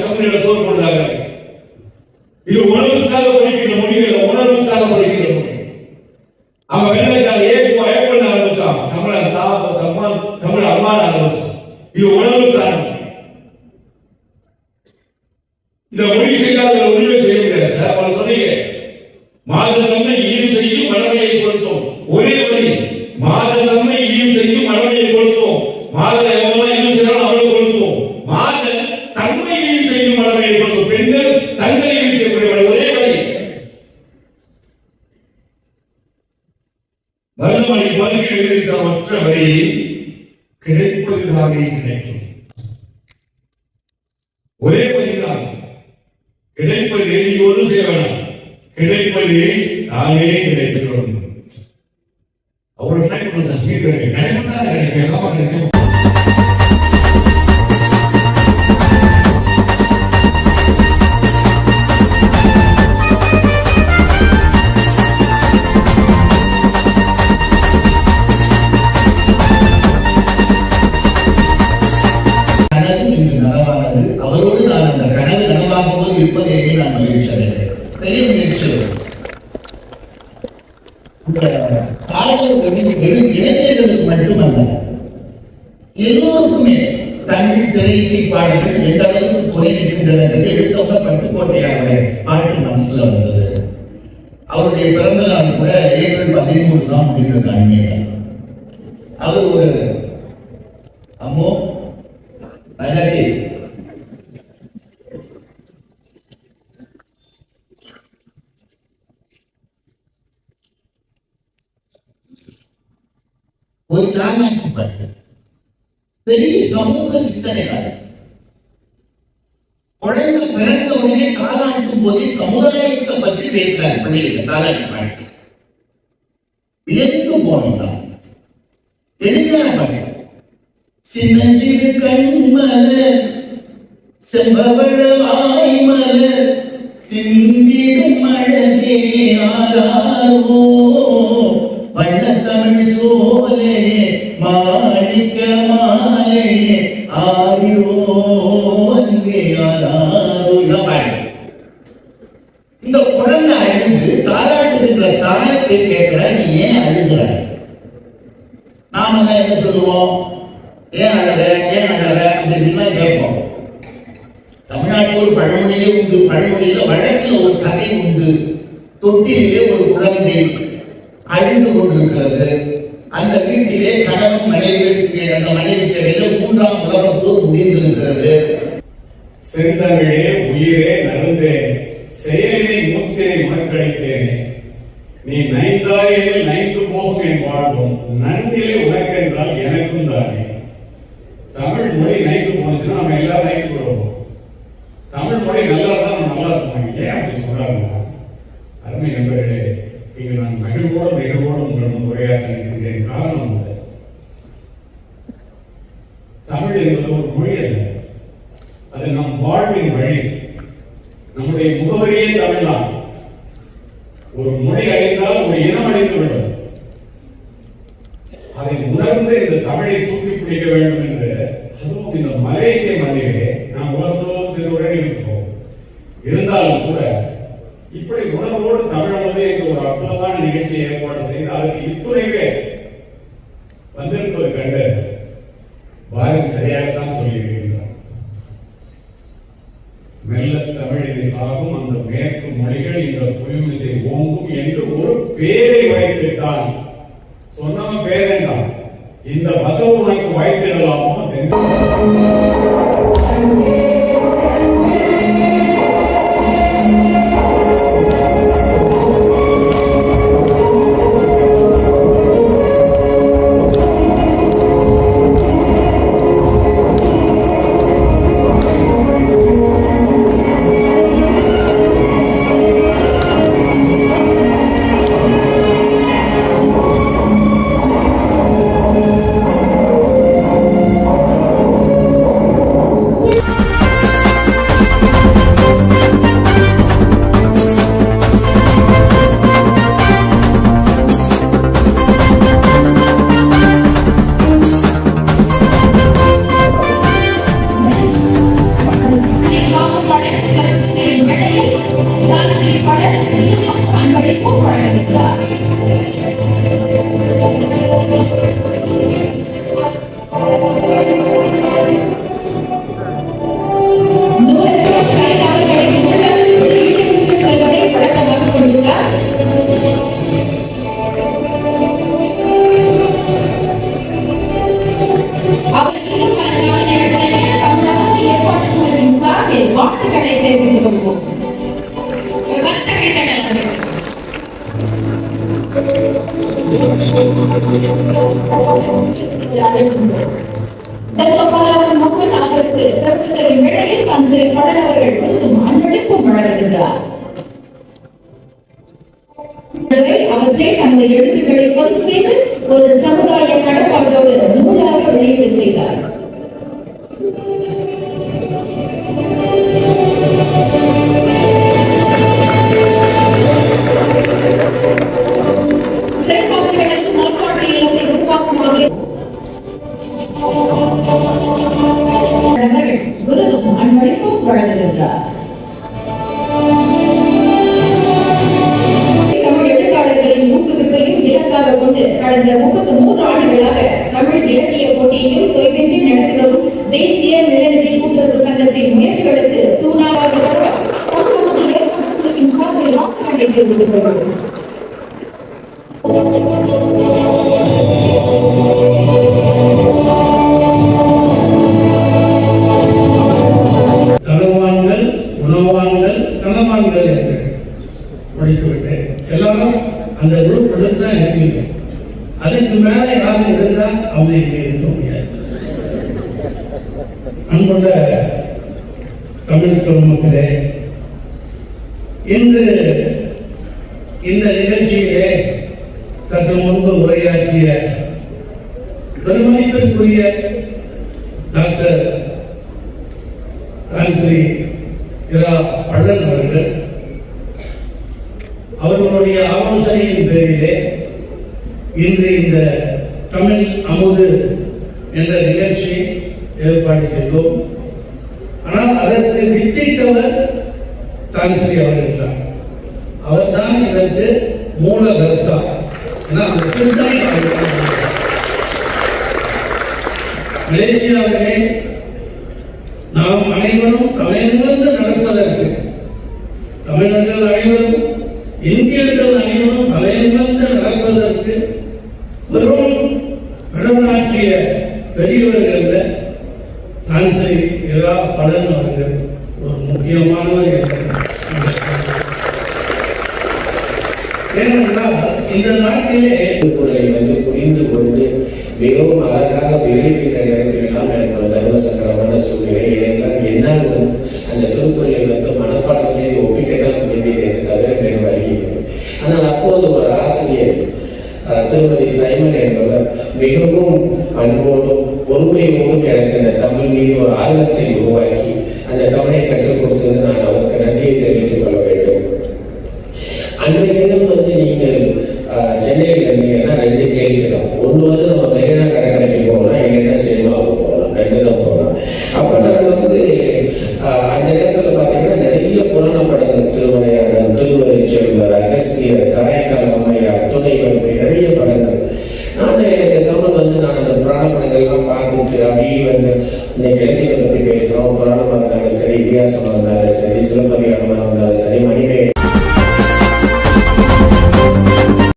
தமிழில் சோறு போடுறாங்க. இது உணவுக்காக படிக்கிற மொழி இல்லை, உணர்வுக்காக படிக்கிற மொழி. அவன் வெள்ளைக்கார ஏப்பண்ண ஆரம்பிச்சான், தமிழன் தமிழ் அம்மான ஆரம்பிச்சான். இது உணர்வுக்கான இந்த மொழி செய்யாத ஒன்றுமே செய்ய முடியாது சார். அவன் சொன்னீங்க மாதர் நம்மை ஈடு செய்யும் மடமையை கொடுத்தோம். ஒரே வரி, மாதர் நம்மை ஈடு செய்யும் மடமையை கொடுத்தோம். மாதர் எவ்வளவு ஈடு செய்யணும் அவ்வளவு கொடுத்தோம். மாதர் தன்மை ஈடு செய்யும் மடமையை கொடுத்தோம். பெண்கள் தங்களை ஈடு செய்யக்கூடிய ஒரே வரி. மருதமணி பல்கி எழுதிய மற்ற வரி கிடைப்பதுதானே கிடைக்கும். ஒரே வரிதான். கிடைப்பது நீ ஒன்றும் செய்ய வேணாம், கிடைப்பது தானே கிடைக்கும். அவ்வளவு ட்ரை பண்ண சார், கிடைக்கும் தானே கிடைக்கும், எல்லாமே கிடைக்கும். அவரோடு நான் அந்த கனவு நனவாகும் போது இருப்பதை நான் மகிழ்ச்சி அடைகிறேன். பெரிய மகிழ்ச்சி. இளைஞர்களுக்கு மட்டுமல்ல, எல்லோருக்குமே தமிழ் திரை இசை பாடல்கள் எந்த அளவுக்கு துணை நிற்கின்றன எடுத்தவங்க பட்டுக்கோட்டையாருடைய பாட்டு மனசுல வந்தது. அவருடைய பிறந்த நாள் கூட ஏப்ரல் 13 தான் முடிந்தது. அண்மையில அவர் ஒரு அம்மோ அதற்கு ஒரு தாலாட்டு பாட்டு, பெரிய சமூக சிந்தனைகள். குழந்தை பிறந்த உடனே தாலாட்டும் போதே சமுதாயத்தை பற்றி பேசுறாரு பிள்ளைகிட்ட. தாலாட்டு பாட்டு வியந்து போனோம். எழுதியான பாட்டு. சின்னஞ்சிறு கண்மலர் செம்பவள வாய்மலர் சிந்திடும் அழகே ஆராரோ வண்ணத்தமிழ் சோலையே மாணிக்க மாலையே ஆரிரோ அன்பே ஆராரோ. இதான் பாட்டு. இந்த குழந்தை அழுது தாராட்டுகின்ற தாய்க்கு கேட்கிற, நீ ஏன் அழுகிறாய்? நாமெல்லாம் என்ன சொல்லுவோம்? ஏன் அழற ஏன் அழற அப்படின்னு கேட்போம். தமிழ்நாட்டில் ஒரு பழமொழியே உண்டு. பழமொழியில வழக்கில் ஒரு கதை உண்டு. தொட்டிலே ஒரு குழந்தை அழுது கொண்டிருக்கிறது. அந்த வீட்டிலே கணவன் மனைவிக்கு அந்த மனைவிக்கு இடையில 3ஆம் உலகப் போர் முடிந்திருக்கிறது. செந்தமிழே உயிரே நருந்தேனே செயலினை மூச்சினை உனக்களித்தேனே நீ நைந்தாயனில் நைந்து போகும் என் வாழ்வும் நன்னிலை உனக்கென்றால் எனக்கும் தானே. தமிழ் மொழி நைந்து போனுச்சுன்னா நம்ம எல்லாரும் நைட்டு போடுவோம். தமிழ் மொழி நல்லா இருந்தா நம்ம நல்லா இருப்போம். ஏன் அப்படி சொல்றாங்க? அருமை நண்பர்களே, இங்கு நான் மகிழ்வோடும் நிகழ்வோடும் உங்கள் உரையாற்ற நிற்கின்றேன். காரணம் உண்டு. தமிழ் என்பது ஒரு மொழி அல்ல, அது நம் வாழ்வின் வழி. நம்முடைய முகவரியே தமிழ் தான். ஒரு மொழி அழிந்தால் ஒரு இனம் அழிந்துவிடும். அதை உணர்ந்து இந்த தமிழை தூக்கி பிடிக்க வேண்டும் என்று, அதுவும் இந்த மலேசிய மண்ணிலே நாம் உலகம் முழுவதும் சென்று உரையிலிருக்கிறோம். இருந்தாலும் கூட இப்படி உணர்வோடு தமிழமது என்ற ஒரு அற்புதமான நிகழ்ச்சியை ஏற்பாடு செய்து அதற்கு இத்துணை பேர் வந்திருப்பது கண்டு பாரதி சரியாகத்தான் சொல்லியிருக்கின்றார். மெல்ல தமிழினை சாகும் அந்த மேற்கு மொழிகள் இந்த புயமிசை ஓங்கும் என்று ஒரு பேரை உரைத்திட்டான். சொன்னவன் பேதேண்டான். இந்த வசவு உனக்கு வாய்த்திடலாமா சென்று தெரிவித்துக் கொள்வோம். ஒரு வர்த்தகை தடல் அவருக்கு. மக்கள் அவருக்கு சிறப்பு தரும் வேளையில் தாம் சிறு படல் அவர்கள் முழுதும் அன்பளிப்பும் வழங்குகின்றார். அவற்றை தமது எழுத்துக்களை பதிவு செய்து ஒரு சமுதாய கடப்பாட்டோடு நூலாக வெளியீடு செய்தார். சிறைவாசிகளுக்கு நல்வாழ்வு இல்லத்தை உருவாக்கும் வகையில் விருதும் அன்பளிப்பும் வழங்குகின்றார். ஊக்குவிப்பையும் இலக்காக கொண்டு கடந்த 33 ஆண்டுகளாக தமிழ் இலக்கிய போட்டியையும் தொய்வின்றி நடத்துவதும் தேசிய நிலநிதி கூட்டுறவு சங்கத்தின் முயற்சிகளுக்கு தூணாக பொதுமக்கள் ஏற்படுத்துவதன் சார்பில் வாக்குகளை தெரிவித்துக் கொள்வோம். தனவான்கள், உணவான்கள், கனவான்கள் என்று படித்துவிட்டேன். எல்லாரும் அந்த குரூப் தான் இருக்கீங்க. அதுக்கு மேல யாரும் இருந்தா அவங்க இங்கே இருக்க முடியாது. அன்புள்ள தமிழ் பெருமக்களே, இன்று இந்த நிகழ்ச்சியிலே சற்று முன்பு உரையாற்றிய பெருமதிப்பிற்குரிய டாக்டர் ஸ்ரீ இரா பழன் அவர்கள் அவர்களுடைய ஆலோசனையின் பேரிலே இன்று இந்த தமிழ் அமுது என்ற நிகழ்ச்சியை ஏற்பாடு செய்தோம். ஆனால் அதற்கு வித்திட்டவர் தான்ஸ்ரீ அவர்கள் தான். அவர் தான் இதற்கு மூல கருத்தார். மலேசியாவிலே நாம் அனைவரும் தலைநிமிர்ந்து நடப்பதற்கு, தமிழர்கள் அனைவரும், இந்தியர்கள் அனைவரும் தலைநிமிர்ந்து நடப்பதற்கு வெறும் கடனாற்றிய பெரியவர்கள் தான்ஸ்ரீ இரா பழன் அவர்கள் ஒரு முக்கியமானவர் என்றார். ஏனென்றால் இந்த நாட்டிலே திருக்குறளை புரிந்து கொண்டு மிகவும் அழகாக விவரிக்கின்ற நேரத்தில் எல்லாம் எனக்கு ஒரு தர்மசங்கரமான சூழ்நிலை. ஏனென்றால் என்னால் அந்த திருக்குறளை மனப்பாடம் செய்து ஒப்பிக்கத்தான் வேண்டியதை தவிர வேறு வழி இல்லை. ஆனால் அப்போது ஒரு ஆசிரியர் திருமதி சைமன் என்பவர் மிகவும் அன்போடும் பொறுமையோடும் எனக்கு இந்த தமிழ் மீது ஒரு ஆர்வத்தை உருவாக்கி அந்த தமிழை கற்றுக் கொடுத்தது நான் அவருக்கு நன்றியை தெரிவித்துக் கொள்ள வேண்டும். அன்றைய தினம் நீங்கள் சென்னையில் இருந்தீங்கன்னா 2 கேள்வி தான். ஒன்று நம்ம மெரினா கடற்கரைக்கு போகலாம், இல்லைன்னா சினிமாவுக்கு போகலாம், 2 தான் போகலாம். அப்போ நான் அந்த நேரத்தில் பார்த்தீங்கன்னா நிறைய புராண படங்கள், திருவிளையாடல், திருவருட்செல்வர், அகஸ்தியர், கரைக்கால் அம்மையார், துணைவர், இப்படி நிறைய படங்கள். நான் எனக்கு தமிழ் நான் அந்த புராண படங்கள்லாம் பார்த்துட்டு அப்படியே இன்னைக்கு இலக்கியத்தை பற்றி பேசுகிறோம். புராணமாக இருந்தாலும் சரி, இதிகாசமாக இருந்தாலும் சரி, சிலப்பதிகாரமாக இருந்தாலும் சரி, மணிமேகலை